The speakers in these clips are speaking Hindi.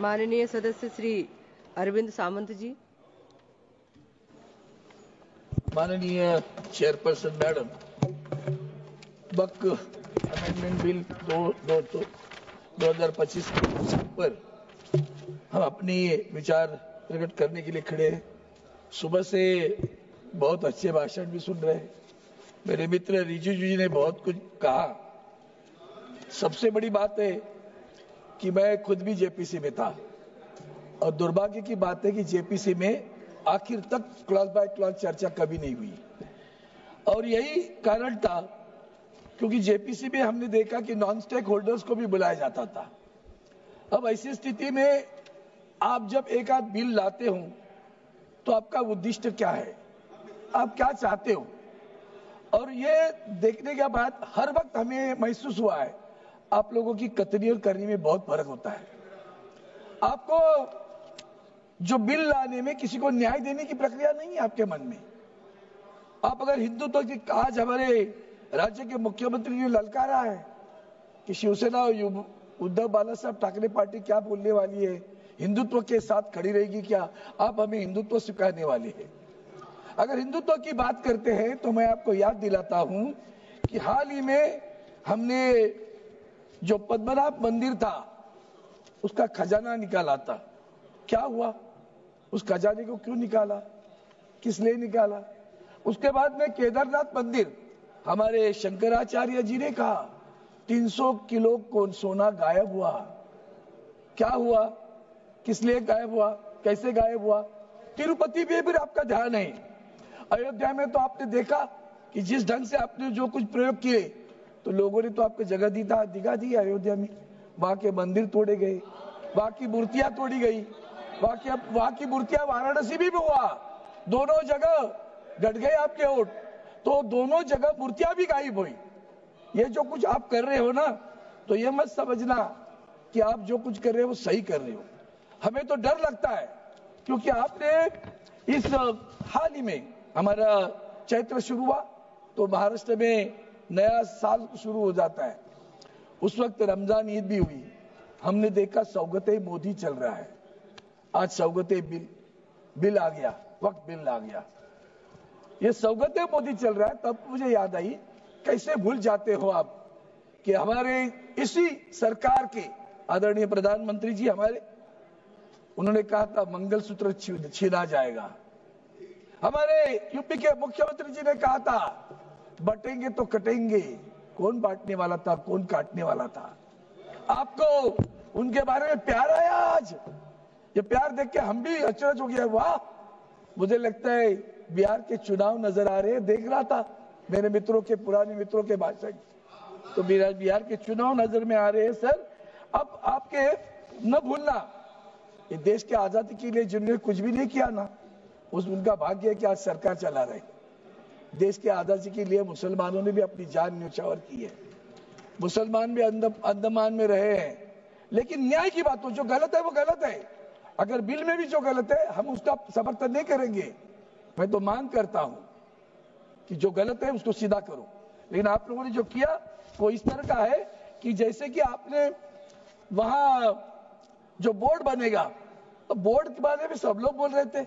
माननीय सदस्य श्री अरविंद सामंत जी। माननीय चेयरपर्सन मैडम, बक अमेंडमेंट बिल 2025 पर हम अपनी विचार प्रकट करने के लिए खड़े हैं। सुबह से बहुत अच्छे भाषण भी सुन रहे हैं। मेरे मित्र रिजिजू जी ने बहुत कुछ कहा। सबसे बड़ी बात है कि मैं खुद भी जेपीसी में था और दुर्भाग्य की बात है कि जेपीसी में आखिर तक क्लॉज बाय क्लॉज चर्चा कभी नहीं हुई और यही कारण था क्योंकि जेपीसी में हमने देखा कि नॉन स्टेक होल्डर्स को भी बुलाया जाता था। अब ऐसी स्थिति में आप जब एक आध बिल लाते हो तो आपका उद्देश्य क्या है, आप क्या चाहते हो, और ये देखने के बाद हर वक्त हमें महसूस हुआ है आप लोगों की कतनी और करनी में बहुत फर्क होता है। आपको जो बिल लाने में किसी को न्याय देने की प्रक्रिया नहीं है आपके मन में। आप अगर हिंदुत्व की आज हमारे राज्य के मुख्यमंत्री ने ललकारा है कि शिवसेना और उद्धव बाला साहब ठाकरे पार्टी क्या बोलने वाली है, हिंदुत्व के साथ खड़ी रहेगी क्या, आप हमें हिंदुत्व सिखाने वाले हैं। अगर हिंदुत्व की बात करते हैं तो मैं आपको याद दिलाता हूं कि हाल ही में हमने जो पद्मनाभ मंदिर था उसका खजाना निकाला था। क्या हुआ, उस खजाने को क्यों निकाला, किस लिए निकाला? उसके बाद में केदारनाथ मंदिर, हमारे शंकराचार्य जी ने कहा 300 किलो को सोना गायब हुआ। क्या हुआ, किस लिए गायब हुआ, कैसे गायब हुआ? तिरुपति पे भी आपका ध्यान है। अयोध्या में तो आपने देखा कि जिस ढंग से आपने जो कुछ प्रयोग किए तो लोगों ने तो आपको जगह दिखा दी अयोध्या में। वहां के मंदिर तोड़े गए, वहां की मूर्तियां तोड़ी गई, वहां की मूर्तियां वाराणसी भी हुआ, दोनों जगह गट गए आपके वोट, तो दोनों जगह मूर्तियां भी गायब हुई। ये जो कुछ आप कर रहे हो ना, तो ये मत समझना कि आप जो कुछ कर रहे हो वो सही कर रहे हो। हमें तो डर लगता है क्योंकि आपने इस हाल ही में हमारा चैत्र शुरू हुआ तो महाराष्ट्र में नया साल शुरू हो जाता है, उस वक्त रमजान ईद भी हुई। हमने देखा सौगते मोदी चल रहा है। आज सौगते बिल आ गया, वक्त बिल आ गया, ये सौगते मोदी चल रहा है। तब मुझे याद आई, कैसे भूल जाते हो आप कि हमारे इसी सरकार के आदरणीय प्रधानमंत्री जी हमारे, उन्होंने कहा था मंगलसूत्र छीना जाएगा। हमारे यूपी के मुख्यमंत्री जी ने कहा था बटेंगे तो कटेंगे। कौन बांटने वाला था, कौन काटने वाला था? आपको उनके बारे में प्यार आया आज? ये प्यार देख के हम भी अचरज हो गया। वाह, मुझे लगता है बिहार के चुनाव नजर आ रहे हैं। देख रहा था मेरे मित्रों के, पुराने मित्रों के भाषण, तो बिहार के चुनाव नजर में आ रहे हैं। सर, अब आपके न भूलना, ये देश के आजादी के लिए जिन्होंने कुछ भी नहीं किया ना, उनका भाग्य है कि आज सरकार चला रहे। देश के आजादी के लिए मुसलमानों ने भी अपनी जान न्यौछावर की है। मुसलमान भी अंडमान में रहे हैं, लेकिन न्याय की बात हो, जो गलत है वो गलत है। अगर बिल में भी जो गलत है हम उसका समर्थन नहीं करेंगे। मैं तो मांग करता हूं कि जो गलत है उसको सीधा करो, लेकिन आप लोगों ने जो किया वो इस तरह का है कि जैसे कि आपने वहां जो बोर्ड बनेगा, तो बोर्ड के बारे में सब लोग बोल रहे थे।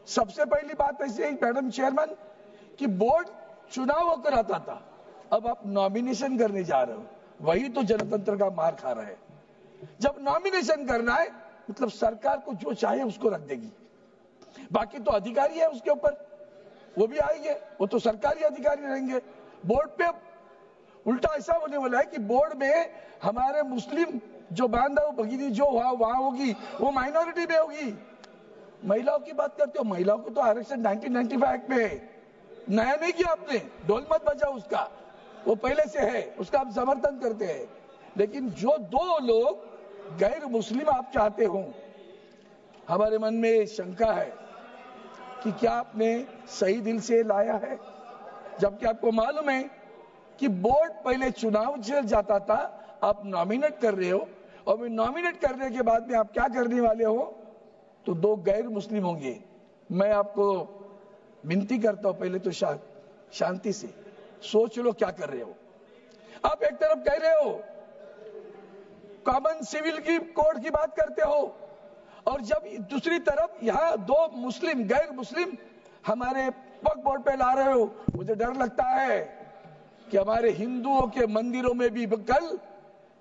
सबसे पहली बात ऐसी है मैडम चेयरमैन कि बोर्ड चुनाव होकर आता था, अब आप नॉमिनेशन करने जा रहे हो, वही तो जनतंत्र का मार खा रहा है। जब नॉमिनेशन करना है मतलब सरकार को जो चाहे उसको रख देगी, बाकी तो अधिकारी है उसके ऊपर, वो भी आएंगे, वो तो सरकारी अधिकारी रहेंगे। बोर्ड पे उल्टा ऐसा होने वाला है कि बोर्ड में हमारे मुस्लिम जो बांधव भगिनी जो वहां होगी वो माइनॉरिटी में होगी। महिलाओं की बात करते हो, महिलाओं को तो आरक्षण 1995 एक्ट में है, नया नहीं किया आपने, ढोल मत बजाओ उसका, वो पहले से है, उसका हम समर्थन करते हैं। लेकिन जो दो लोग गैर मुस्लिम आप चाहते हो, हमारे मन में शंका है कि क्या आपने सही दिल से लाया है, जबकि आपको मालूम है कि बोर्ड पहले चुनाव चल जाता था, आप नॉमिनेट कर रहे हो, और नॉमिनेट करने के बाद में आप क्या करने वाले हो, तो दो गैर मुस्लिम होंगे। मैं आपको विनती करता हूं, पहले तो शांति से सोच लो क्या कर रहे हो। आप एक तरफ कह रहे हो कॉमन सिविल की कोड की बात करते हो, और जब दूसरी तरफ यहाँ दो मुस्लिम गैर मुस्लिम हमारे वक्फ बोर्ड पे ला रहे हो, मुझे डर लगता है कि हमारे हिंदुओं के मंदिरों में भी कल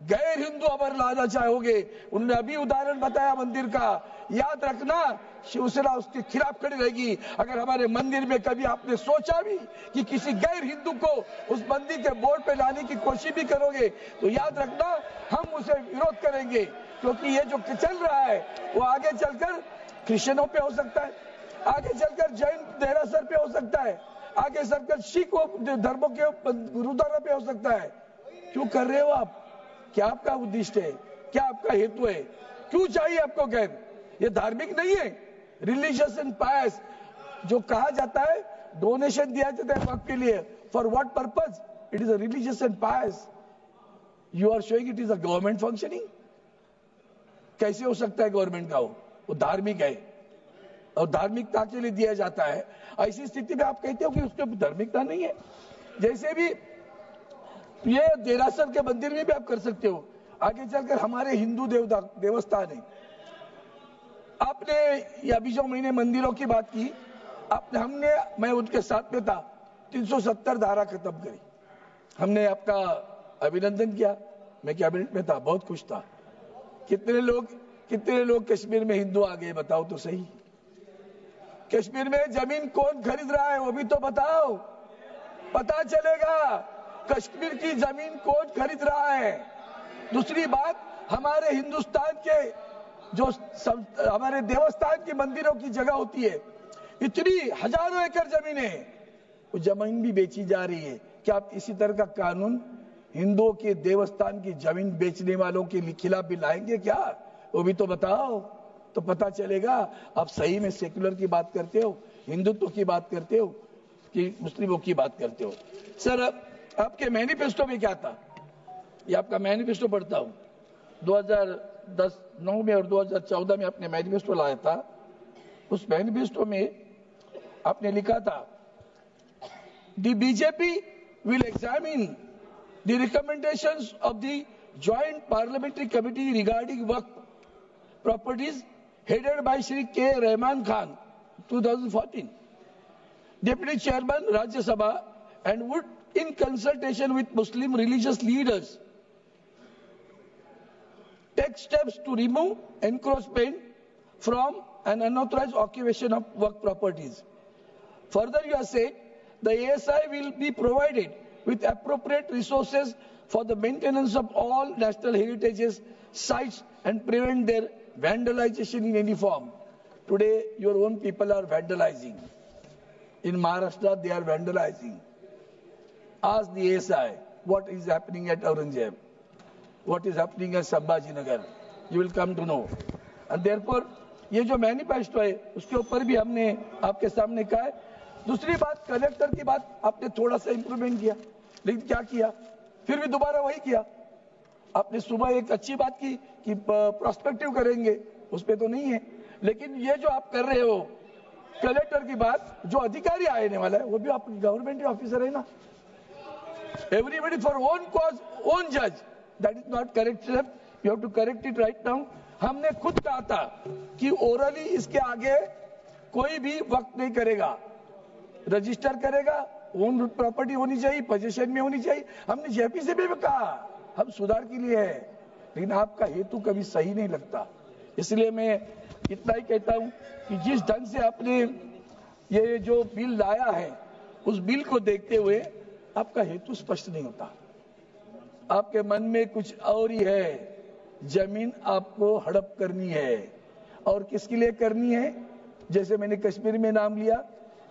गैर हिंदू अगर लाना चाहोगे। उन्होंने अभी उदाहरण बताया मंदिर का, याद रखना शिवसेना उसके खिलाफ खड़ी रहेगी। अगर हमारे मंदिर में कभी आपने सोचा भी कि किसी गैर हिंदू को उस मंदिर के बोर्ड पे लाने की कोशिश भी करोगे तो याद रखना हम उसे विरोध करेंगे, क्योंकि ये जो चल रहा है वो आगे चलकर क्रिश्चियनों पे हो सकता है, आगे चलकर जैन देरासर पे हो सकता है, आगे चलकर सिख धर्मों के गुरुद्वारा पे हो सकता है। क्यों कर रहे हो आप? क्या आपका उद्देश्य है? क्या आपका हेतु है? क्यों चाहिए आपको गैर? ये धार्मिक नहीं है। रिलीजियस एंड पायस जो कहा जाता है, डोनेशन दिया जाता है वक्त के लिए, for what purpose? It is a religious and pious. You are showing it is a government functioning. कैसे हो सकता है गवर्नमेंट का? वो धार्मिक है और धार्मिकता के लिए दिया जाता है। ऐसी स्थिति में आप कहते हो कि उसके धार्मिकता नहीं है। जैसे भी ये देरासर के मंदिर में भी आप कर सकते हो, आगे चलकर हमारे हिंदू देवस्थान है। आपने अभी जो मैंने मंदिरों की बात की, हमने मैं उनके साथ में था, 370 धारा खत्म करी। हमने आपका अभिनंदन किया, मैं कैबिनेट में था, बहुत खुश था। कितने लोग कश्मीर में हिंदू आ गए बताओ तो सही। कश्मीर में जमीन कौन खरीद रहा है वो भी तो बताओ, पता चलेगा कश्मीर की जमीन कौन खरीद रहा है। दूसरी बात, हमारे हिंदुस्तान के जो हमारे देवस्थान के मंदिरों की जगह होती है, इतनी हजारों एकड़ जमीन है, वो जमीन भी बेची जा रही है। क्या आप इसी तरह का कानून हिंदुओं के देवस्थान की जमीन बेचने वालों के खिलाफ भी लाएंगे क्या? वो भी तो बताओ, तो पता चलेगा आप सही में सेक्युलर की बात करते हो, हिंदुत्व की बात करते हो कि मुस्लिमों की बात करते हो। सर, आपके मैनिफेस्टो में क्या था? ये आपका मैनिफेस्टो पढ़ता हूं, 2010-9 में और 2014 में आपने मैनिफेस्टो लाया था। उस मैनिफेस्टो में आपने लिखा था, the BJP will examine the recommendations of the joint parliamentary committee regarding Waqf properties headed by Shri K. Rahman Khan, 2014, Deputy Chairman Rajya Sabha, and would, in consultation with Muslim religious leaders, take steps to remove encroachment from an unauthorized occupation of work properties. Further, you have said the ASI will be provided with appropriate resources for the maintenance of all national heritages sites and prevent their vandalization in any form. Today, your own people are vandalizing. In Maharashtra, they are vandalizing. Ask the ASI what is happening at Aurangzeb, what is happening at Sambhajinagar. You will come to know. And therefore, ये जो मैनिफेस्टो है उसके ऊपर भी हमने आपके सामने कहा है। दूसरी बात, कलेक्टर की बात आपने थोड़ा सा इंप्रूवमेंट किया, लेकिन क्या किया? फिर भी दोबारा वही किया। आपने सुबह एक अच्छी बात की कि प्रोस्पेक्टिव करेंगे, उस पे तो नहीं है। लेकिन ये जो आप कर रहे हो कलेक्टर की बात, जो अधिकारी आने वाला है वो भी आप गवर्नमेंट ऑफिसर है ना। Everybody for own cause own जज, that is not correct. You have to correct it right now. हमने खुद कहा था कि ओरली इसके आगे कोई भी वक्त नहीं करेगा, रजिस्टर करेगा, ओन प्रॉपर्टी होनी चाहिए, पोजीशन में होनी चाहिए। हमने जेपी से भी कहा हम सुधार के लिए है, लेकिन आपका हेतु कभी सही नहीं लगता। इसलिए मैं इतना ही कहता हूं कि जिस ढंग से आपने ये जो बिल लाया है, उस बिल को देखते हुए आपका हेतु स्पष्ट नहीं होता। आपके मन में कुछ और ही है। जमीन आपको हड़प करनी है, और किसके लिए करनी है? जैसे मैंने कश्मीर में नाम लिया,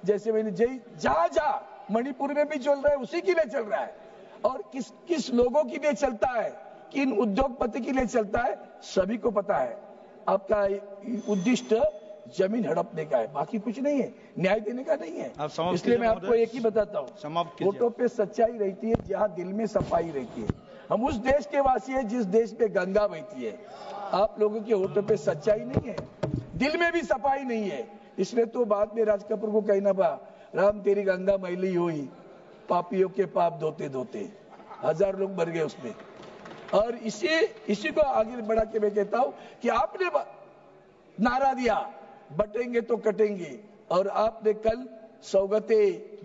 जैसे मैंने जहां मणिपुर में भी चल रहा है, उसी के लिए चल रहा है। और किस किस लोगों के लिए चलता है, किन उद्योगपति के लिए चलता है, सभी को पता है। आपका उद्देश्य जमीन हड़पने का है, बाकी कुछ नहीं है, न्याय देने का नहीं है। इसलिए मैं आपको एक ही बताता हूँ, वोटों पे सच्चाई रहती है जहाँ दिल में सफाई रहती है। हम उस देश के वासी है जिस देश पे गंगा बहती है। आप लोगों के वोटों पे सच्चाई नहीं है, दिल में भी सफाई नहीं है। इसलिए तो बाद में राज कपूर को कहना पड़ा, राम तेरी गंगा मैली हुई, पापियों के पाप धोते धोते। 1000 लोग मर गए उसमें। और इसी को आगे बढ़ा के मैं कहता हूं कि आपने नारा दिया, बटेंगे तो कटेंगे, और आपने कल सौगते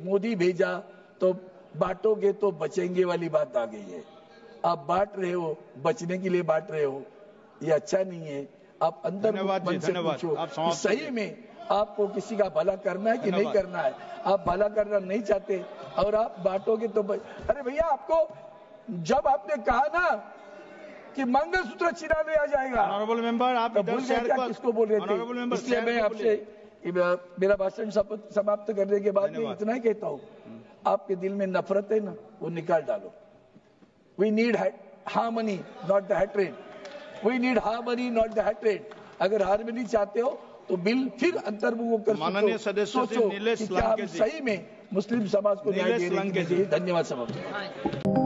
मोदी भेजा तो बांटोगे तो बचेंगे वाली बात आ गई है। आप बांट रहे हो, बचने के लिए बांट रहे हो, ये अच्छा नहीं है। आप अंदर मन से पूछो कि सही में आपको किसी का भला करना है कि नहीं करना है। आप भला करना नहीं चाहते और आप बांटोगे तो अरे भैया, आपको जब आपने कहा ना कि मंगलसूत्र छिना लिया जाएगा, ऑनरेबल मेंबर, आप तो भूल गए क्या किसको बोल रहे थे? इसलिए मैं आपसे मेरा भाषण समाप्त करने के बाद मैं इतना ही कहता हूँ, आपके दिल में नफरत है ना, वो निकाल डालो। We need harmony not the hatred, we need harmony not the hatred. अगर हार्मनी चाहते हो तो बिल फिर अंतर्मुख होकर माननीय सदस्य सोचो कि क्या हम सही में मुस्लिम समाज को न्याय दे रहे हैं। धन्यवाद सभापति।